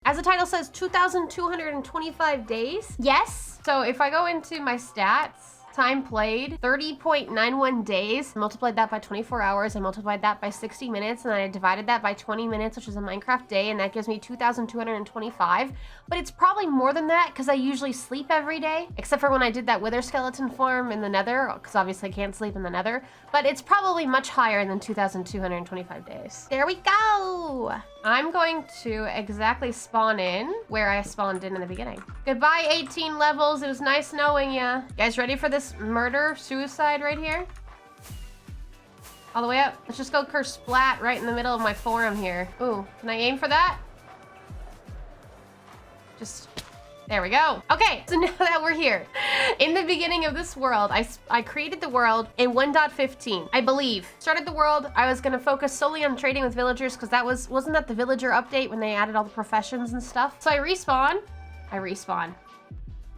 As the title says, 2,225 days. Yes. So if I go into my stats, time played, 30.91 days, multiplied that by 24 hours, I multiplied that by 60 minutes, and then I divided that by 20 minutes, which is a Minecraft day, and that gives me 2,225. But it's probably more than that because I usually sleep every day, except for when I did that wither skeleton farm in the nether, because obviously I can't sleep in the nether, but it's probably much higher than 2,225 days. There we go. I'm going to exactly spawn in where I spawned in the beginning. Goodbye, 18 levels. It was nice knowing ya. You guys ready for this murder suicide right here? All the way up. Let's just go curse splat right in the middle of my forum here. Ooh, can I aim for that? Just, there we go. Okay, so now that we're here, in the beginning of this world, I created the world in 1.15, I believe. Started the world, I was gonna focus solely on trading with villagers because that wasn't that the villager update when they added all the professions and stuff? So I respawn.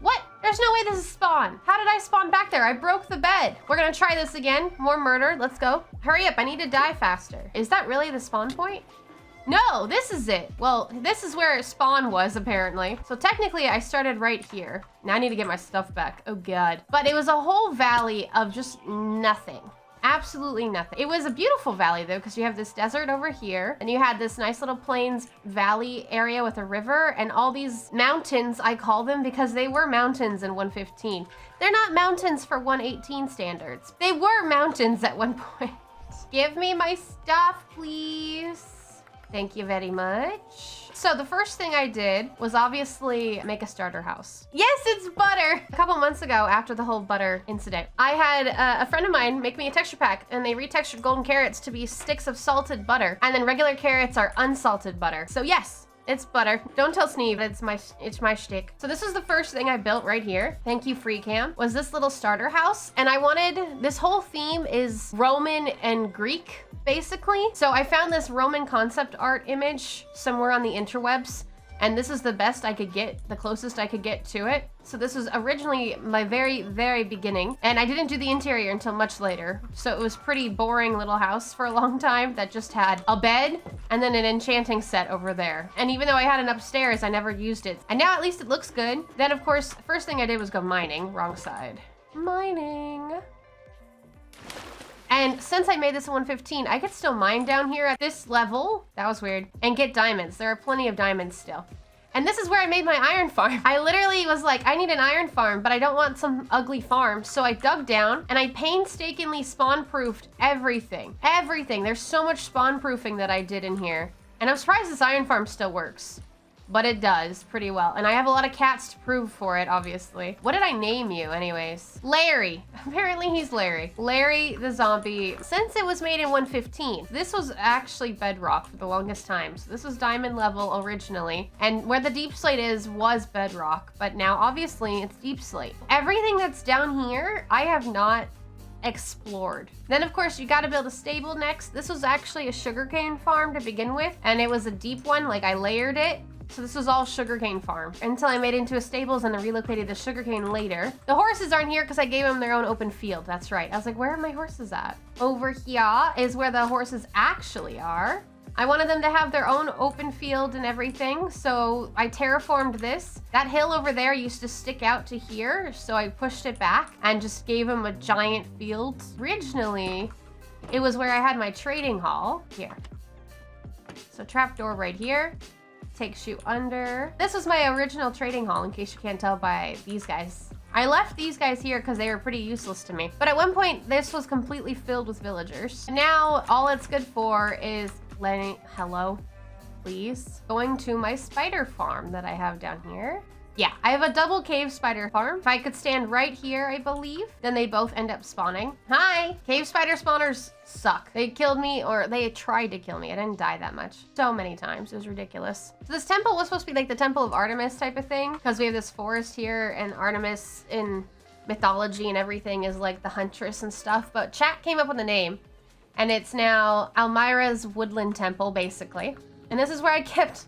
What? There's no way this is spawn. How did I spawn back there? I broke the bed. We're gonna try this again. More murder, let's go. Hurry up, I need to die faster. Is that really the spawn point? No, this is it. Well, this is where spawn was apparently. So technically I started right here. Now I need to get my stuff back. Oh God. But it was a whole valley of just nothing. Absolutely nothing. It was a beautiful valley though, because you have this desert over here and you had this nice little plains valley area with a river and all these mountains, I call them, because they were mountains in 1.15. They're not mountains for 1.18 standards. They were mountains at one point. Give me my stuff, please. Thank you very much. So the first thing I did was obviously make a starter house. Yes, it's butter. A couple months ago, after the whole butter incident, I had a friend of mine make me a texture pack and they retextured golden carrots to be sticks of salted butter. And then regular carrots are unsalted butter. So yes, it's butter. Don't tell Sneeve, it's my shtick. So this is the first thing I built right here. Thank you, FreeCam. Was this little starter house. And I wanted, this whole theme is Roman and Greek, basically. So I found this Roman concept art image somewhere on the interwebs. And this is the best I could get, the closest I could get to it. So this was originally my very, very beginning. And I didn't do the interior until much later. So it was pretty boring little house for a long time that just had a bed and then an enchanting set over there. And even though I had an upstairs, I never used it. And now at least it looks good. Then of course, first thing I did was go mining. Wrong side. Mining. And since I made this in 1.15, I could still mine down here at this level. That was weird. And get diamonds. There are plenty of diamonds still. And this is where I made my iron farm. I literally was like, I need an iron farm, but I don't want some ugly farm. So I dug down and I painstakingly spawn-proofed everything. Everything. There's so much spawn-proofing that I did in here. And I'm surprised this iron farm still works. But it does pretty well. And I have a lot of cats to prove for it, obviously. What did I name you anyways? Larry. Apparently he's Larry. Larry the zombie. Since it was made in 1.15, this was actually bedrock for the longest time. So this was diamond level originally. And where the deep slate is was bedrock. But now obviously it's deep slate. Everything that's down here, I have not explored. Then of course you got to build a stable next. This was actually a sugarcane farm to begin with. And it was a deep one, like I layered it. So this was all sugarcane farm until I made it into a stables and I relocated the sugarcane later. The horses aren't here because I gave them their own open field. That's right. I was like, where are my horses at? Over here is where the horses actually are. I wanted them to have their own open field and everything. So I terraformed this. That hill over there used to stick out to here. So I pushed it back and just gave them a giant field. Originally, it was where I had my trading hall here. So trapdoor right here. Takes you under. This was my original trading hall, in case you can't tell by these guys. I left these guys here because they were pretty useless to me. But at one point, this was completely filled with villagers. Now, all it's good for is letting, hello, please. Going to my spider farm that I have down here. Yeah, I have a double cave spider farm. If I could stand right here, I believe, then they both end up spawning. Hi! Cave spider spawners suck. They killed me, or they tried to kill me. I didn't die that much. So many times. It was ridiculous. So this temple was supposed to be like the Temple of Artemis type of thing, because we have this forest here, and Artemis in mythology and everything is like the huntress and stuff. But chat came up with a name, and it's now Almyra's Woodland Temple, basically. And this is where I kept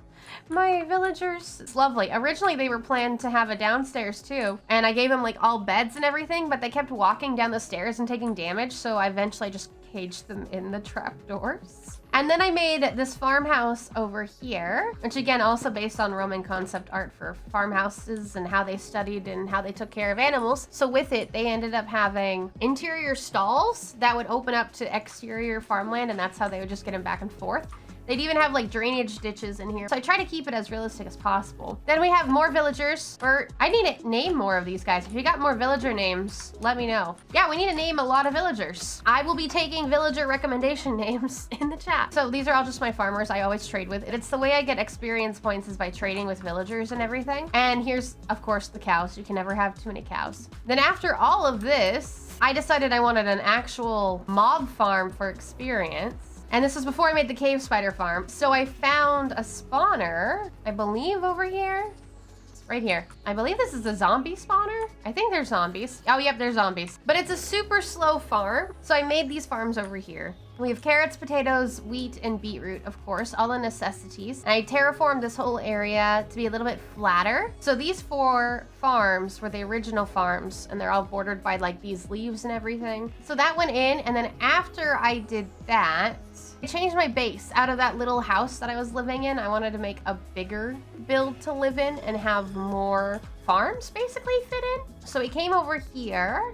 my villagers. It's lovely. Originally, they were planned to have a downstairs too, and I gave them like all beds and everything, but they kept walking down the stairs and taking damage, so I eventually just caged them in the trapdoors. And then I made this farmhouse over here, which again, also based on Roman concept art for farmhouses and how they studied and how they took care of animals. So with it, they ended up having interior stalls that would open up to exterior farmland, and that's how they would just get them back and forth. They'd even have like drainage ditches in here. So I try to keep it as realistic as possible. Then we have more villagers. I need to name more of these guys. If you got more villager names, let me know. Yeah, we need to name a lot of villagers. I will be taking villager recommendation names in the chat. So these are all just my farmers I always trade with. It's the way I get experience points is by trading with villagers and everything. And here's, of course, the cows. You can never have too many cows. Then after all of this, I decided I wanted an actual mob farm for experience. And this was before I made the cave spider farm. So I found a spawner, I believe over here. It's right here. I believe this is a zombie spawner. I think they're zombies. Oh, yep, they're zombies. But it's a super slow farm. So I made these farms over here. We have carrots, potatoes, wheat, and beetroot, of course, all the necessities. And I terraformed this whole area to be a little bit flatter. So these 4 farms were the original farms, and they're all bordered by like these leaves and everything. So that went in, and then after I did that, I changed my base. Out of that little house that I was living in, I wanted to make a bigger build to live in and have more farms basically fit in. So we came over here,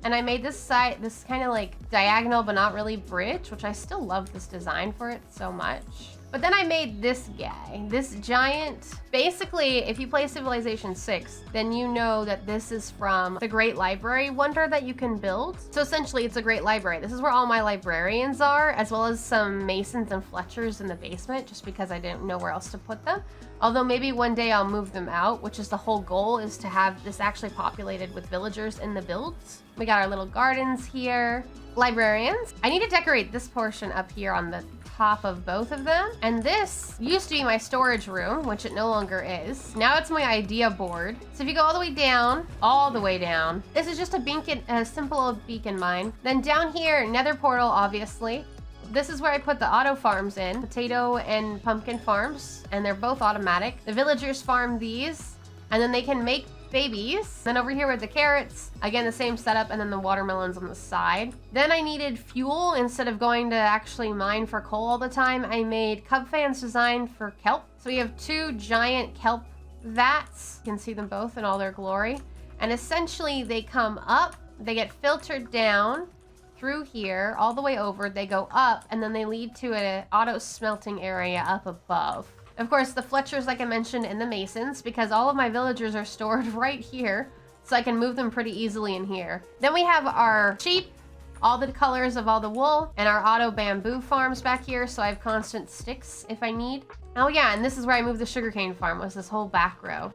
and I made this side, this kind of like diagonal but not really bridge, which I still love this design for it so much. But then I made this guy, this giant. Basically, if you play Civilization 6, then you know that this is from the Great Library Wonder that you can build. So essentially, it's a great library. This is where all my librarians are, as well as some masons and fletchers in the basement, just because I didn't know where else to put them. Although maybe one day I'll move them out, which is the whole goal, is to have this actually populated with villagers in the builds. We got our little gardens here. Librarians. I need to decorate this portion up here on the top of both of them. And this used to be my storage room, which it no longer is. Now it's my idea board. So if you go all the way down, this is just a beacon, a simple old beacon mine. Then down here, nether portal, obviously. This is where I put the auto farms in, potato and pumpkin farms, and they're both automatic. The villagers farm these, and then they can make babies. Then over here with the carrots, again, the same setup, and then the watermelons on the side. Then I needed fuel. Instead of going to actually mine for coal all the time, I made cup fans designed for kelp. So we have 2 giant kelp vats. You can see them both in all their glory. And essentially they come up, they get filtered down through here, all the way over, they go up, and then they lead to an auto smelting area up above. Of course, the fletchers, like I mentioned, and the masons, because all of my villagers are stored right here, so I can move them pretty easily in here. Then we have our sheep, all the colors of all the wool, and our auto bamboo farms back here, so I have constant sticks if I need. Oh yeah, and this is where I moved the sugarcane farm, was this whole back row.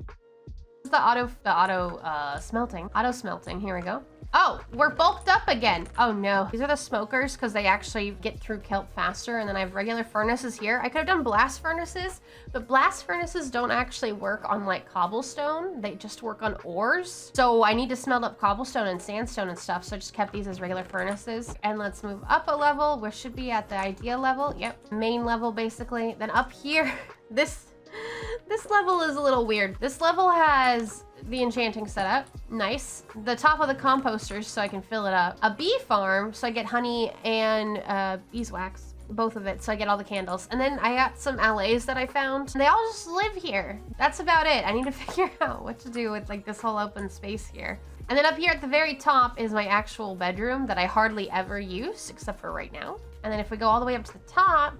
This is the auto smelting, here we go. Oh, we're bulked up again. Oh no. These are the smokers because they actually get through kelp faster. And then I have regular furnaces here. I could have done blast furnaces, but blast furnaces don't actually work on like cobblestone. They just work on ores. So I need to smelt up cobblestone and sandstone and stuff. So I just kept these as regular furnaces. And let's move up a level. We should be at the idea level. Yep. Main level basically. Then up here, this level is a little weird. This level has the enchanting setup. Nice. The top of the composters so I can fill it up. A bee farm so I get honey and beeswax. Both of it so I get all the candles. And then I got some LAs that I found. They all just live here. That's about it. I need to figure out what to do with like this whole open space here. And then up here at the very top is my actual bedroom that I hardly ever use except for right now. And then if we go all the way up to the top,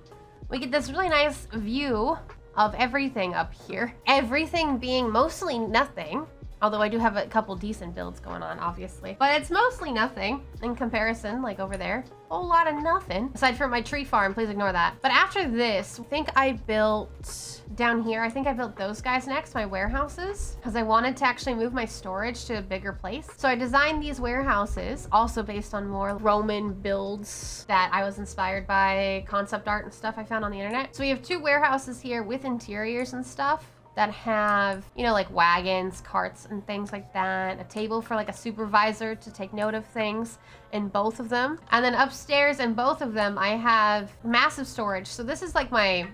we get this really nice view of everything up here. Everything being mostly nothing, although I do have a couple decent builds going on, obviously. But it's mostly nothing in comparison, like over there. A whole lot of nothing. Aside from my tree farm, please ignore that. But after this, I think I built down here, I think I built those guys next, my warehouses, because I wanted to actually move my storage to a bigger place. So I designed these warehouses, also based on more Roman builds that I was inspired by concept art and stuff I found on the internet. So we have 2 warehouses here with interiors and stuff that have, you know, like wagons, carts, and things like that. A table for like a supervisor to take note of things in both of them. And then upstairs in both of them, I have massive storage. So this is like my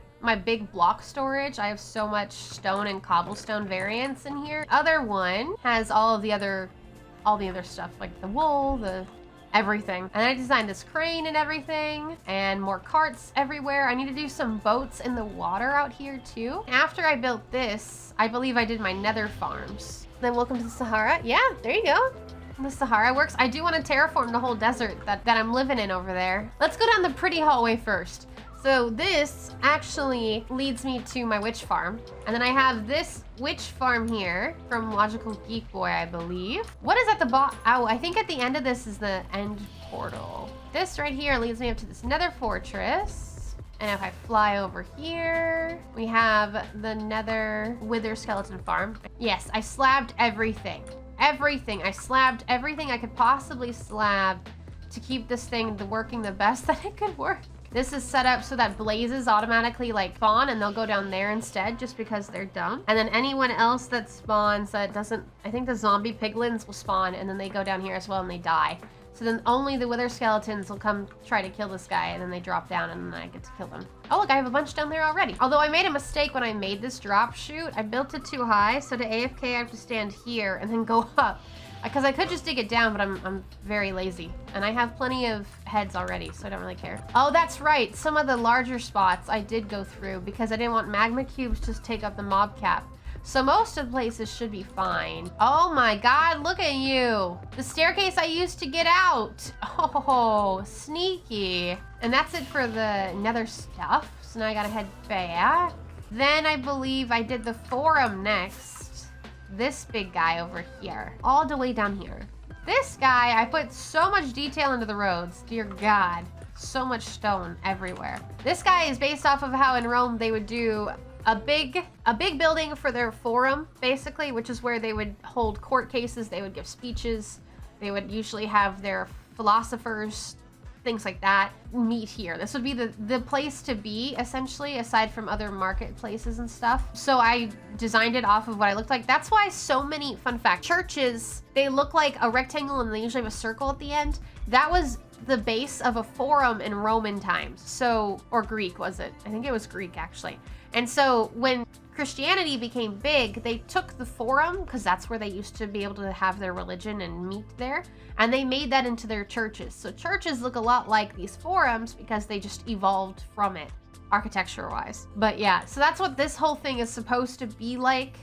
big block storage. I have so much stone and cobblestone variants in here. Other one has all the other stuff, like the wool, the everything. And I designed this crane and everything, and more carts everywhere. I need to do some boats in the water out here too. After I built this, I believe I did my nether farms. Then welcome to the Sahara. Yeah, there you go. The Sahara works. I do want to terraform the whole desert that I'm living in over there. Let's go down the pretty hallway first. So this actually leads me to my witch farm. And then I have this witch farm here from Logical Geek Boy, I believe. What is at the bottom? Oh, I think at the end of this is the end portal. This right here leads me up to this nether fortress. And if I fly over here, we have the nether wither skeleton farm. Yes, I slabbed everything. Everything. I slabbed everything I could possibly slab to keep this thing working the best that it could work. This is set up so that blazes automatically like spawn and they'll go down there instead just because they're dumb. And then anyone else that spawns that doesn't, I think the zombie piglins will spawn and then they go down here as well and they die. So then only the wither skeletons will come try to kill this guy and then they drop down and then I get to kill them. Oh look, I have a bunch down there already. Although I made a mistake when I made this drop chute. I built it too high, so to AFK I have to stand here and then go up. Because I could just dig it down, but I'm very lazy. And I have plenty of heads already, so I don't really care. Oh, that's right. Some of the larger spots I did go through because I didn't want magma cubes to take up the mob cap. So most of the places should be fine. Oh my God, look at you. The staircase I used to get out. Oh, sneaky. And that's it for the nether stuff. So now I gotta head back. Then I believe I did the forum next. This big guy over here, all the way down here. This guy, I put so much detail into the roads. Dear God, so much stone everywhere. This guy is based off of how in Rome they would do a big building for their forum, basically, which is where they would hold court cases, they would give speeches, they would usually have their philosophers, things like that, meet here. This would be the place to be, essentially, aside from other marketplaces and stuff. So I designed it off of what I looked like. That's why so many, fun fact, churches, they look like a rectangle and they usually have a circle at the end. That was the base of a forum in Roman times. So, or Greek, was it? I think it was Greek, actually. And so when Christianity became big, they took the forum, because that's where they used to be able to have their religion and meet there, and they made that into their churches. So churches look a lot like these forums because they just evolved from it, architecture-wise. But yeah, so that's what this whole thing is supposed to be like,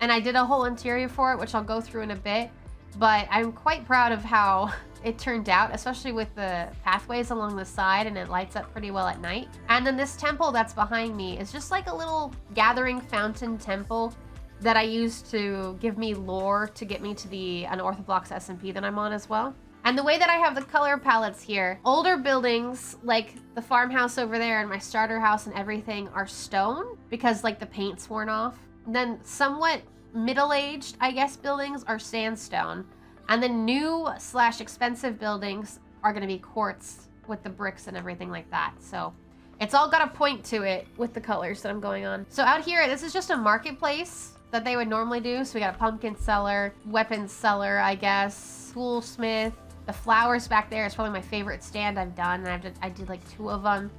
and I did a whole interior for it, which I'll go through in a bit, but I'm quite proud of how it turned out, especially with the pathways along the side, and it lights up pretty well at night. And then this temple that's behind me is just like a little gathering fountain temple that I used to give me lore to get me to the unorthodox SMP that I'm on as well. And the way that I have the color palettes here, older buildings like the farmhouse over there and my starter house and everything are stone because like the paint's worn off. Then somewhat middle-aged, I guess, buildings are sandstone. And the new/expensive buildings are going to be quartz with the bricks and everything like that. So it's all got a point to it with the colors that I'm going on. So out here, this is just a marketplace that they would normally do. So we got a pumpkin seller, weapons seller, I guess, toolsmith. The flowers back there is probably my favorite stand I've done. And I did like 2 of them.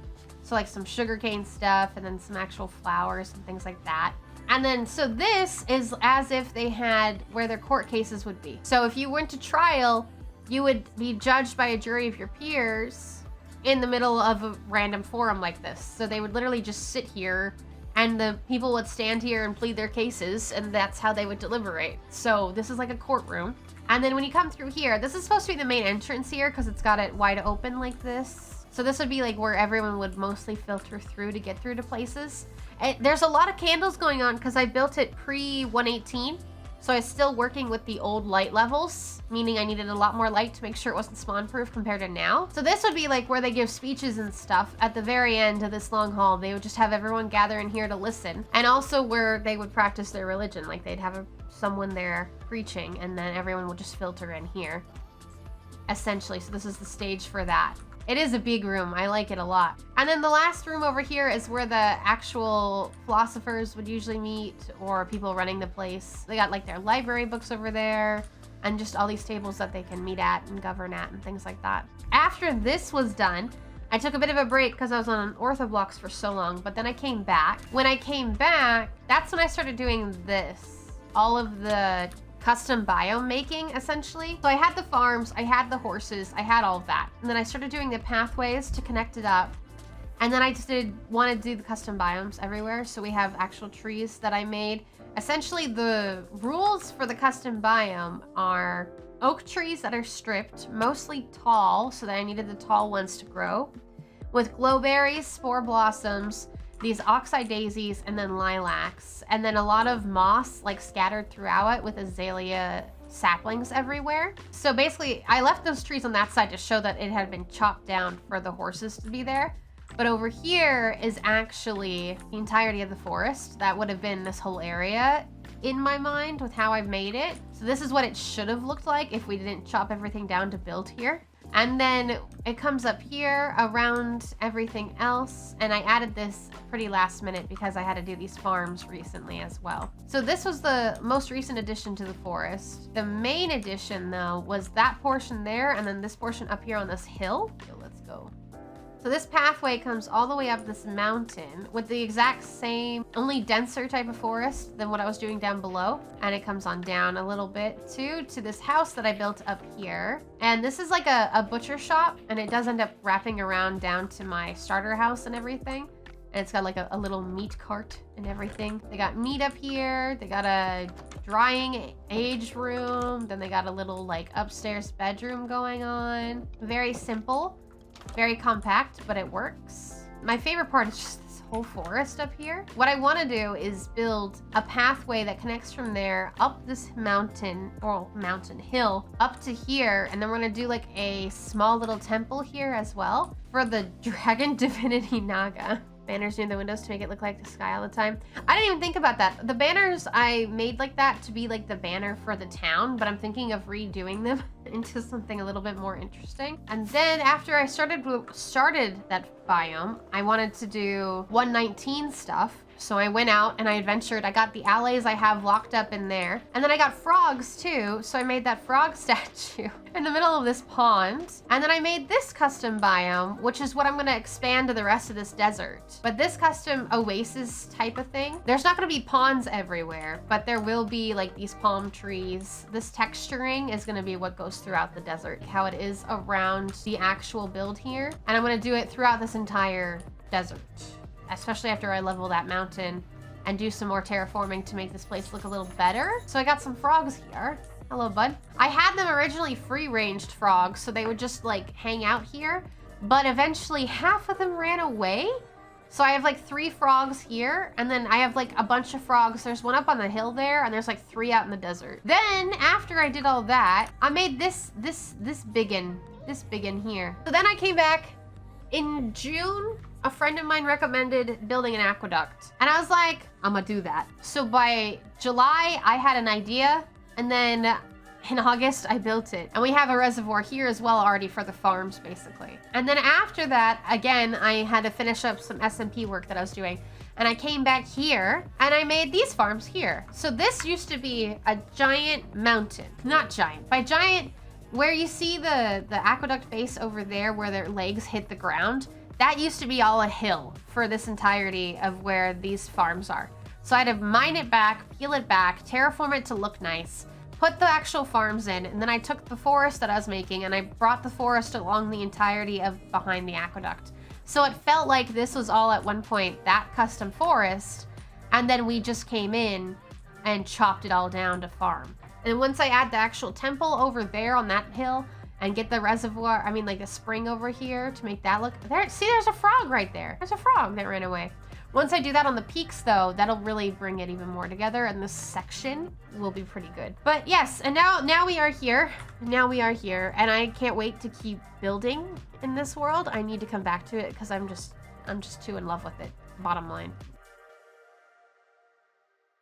So like some sugarcane stuff and then some actual flowers and things like that. And then, so this is as if they had where their court cases would be. So if you went to trial, you would be judged by a jury of your peers in the middle of a random forum like this. So they would literally just sit here and the people would stand here and plead their cases, and that's how they would deliberate. So this is like a courtroom. And then when you come through here, this is supposed to be the main entrance here because it's got it wide open like this. So this would be like where everyone would mostly filter through to get through to places. There's a lot of candles going on because I built it pre-118. So I was still working with the old light levels, meaning I needed a lot more light to make sure it wasn't spawn proof compared to now. So this would be like where they give speeches and stuff at the very end of this long hall. They would just have everyone gather in here to listen. And also where they would practice their religion. Like they'd have someone there preaching and then everyone would just filter in here. Essentially, so this is the stage for that. It is a big room. I like it a lot. And then the last room over here is where the actual philosophers would usually meet or people running the place. They got like their library books over there and just all these tables that they can meet at and govern at and things like that. After this was done, I took a bit of a break because I was on orthoblocks for so long, but then I came back. When I came back, that's when I started doing this. All of the custom biome making, essentially. So I had the farms, I had the horses, I had all of that. And then I started doing the pathways to connect it up. And then I just want to do the custom biomes everywhere. So we have actual trees that I made. Essentially, the rules for the custom biome are oak trees that are stripped, mostly tall, so that I needed the tall ones to grow, with glowberries, spore blossoms, these oxeye daisies, and then lilacs. And then a lot of moss like scattered throughout it with azalea saplings everywhere. So basically, I left those trees on that side to show that it had been chopped down for the horses to be there. But over here is actually the entirety of the forest. That would have been this whole area in my mind with how I've made it. So this is what it should have looked like if we didn't chop everything down to build here. And then it comes up here around everything else. And I added this pretty last minute because I had to do these farms recently as well. So this was the most recent addition to the forest. The main addition though was that portion there and then this portion up here on this hill. So let's go. So this pathway comes all the way up this mountain with the exact same, only denser type of forest than what I was doing down below. And it comes on down a little bit too to this house that I built up here. And this is like a butcher shop, and it does end up wrapping around down to my starter house and everything. And it's got like a little meat cart and everything. They got meat up here. They got a drying aged room. Then they got a little like upstairs bedroom going on. Very simple. Very compact, but it works. My favorite part is just this whole forest up here. What I want to do is build a pathway that connects from there up this mountain, or mountain hill, up to here. And then we're going to do like a small little temple here as well for the dragon divinity Naga. Banners near the windows to make it look like the sky all the time. I didn't even think about that. The banners I made like that to be like the banner for the town, but I'm thinking of redoing them into something a little bit more interesting. And then after I started that biome, I wanted to do 119 stuff. So I went out and I adventured. I got the allays I have locked up in there. And then I got frogs too. So I made that frog statue in the middle of this pond. And then I made this custom biome, which is what I'm gonna expand to the rest of this desert. But this custom oasis type of thing, there's not gonna be ponds everywhere, but there will be like these palm trees. This texturing is gonna be what goes throughout the desert, how it is around the actual build here. And I'm gonna do it throughout this entire desert, especially after I level that mountain and do some more terraforming to make this place look a little better. So I got some frogs here. Hello, bud. I had them originally free-ranged frogs, so they would just like hang out here, but eventually half of them ran away. So I have like 3 frogs here, and then I have like a bunch of frogs. There's one up on the hill there, and there's like 3 out in the desert. Then after I did all that, I made this biggin here. So then I came back in June. A friend of mine recommended building an aqueduct, and I was like, I'm gonna do that. So by July, I had an idea, and then in August, I built it. And we have a reservoir here as well already for the farms, basically. And then after that, again, I had to finish up some SMP work that I was doing. And I came back here, and I made these farms here. So this used to be a giant mountain. Not giant. By giant, where you see the aqueduct base over there where their legs hit the ground, that used to be all a hill for this entirety of where these farms are. So I had to mine it back, peel it back, terraform it to look nice, put the actual farms in, and then I took the forest that I was making and I brought the forest along the entirety of behind the aqueduct. So it felt like this was all at one point that custom forest, and then we just came in and chopped it all down to farm. And once I add the actual temple over there on that hill, and get the reservoir, I mean like a spring over here to make that look, there, see there's a frog right there. There's a frog that ran away. Once I do that on the peaks though, that'll really bring it even more together, and this section will be pretty good. But yes, and now we are here. Now we are here, and I can't wait to keep building in this world. I need to come back to it because I'm just too in love with it, bottom line.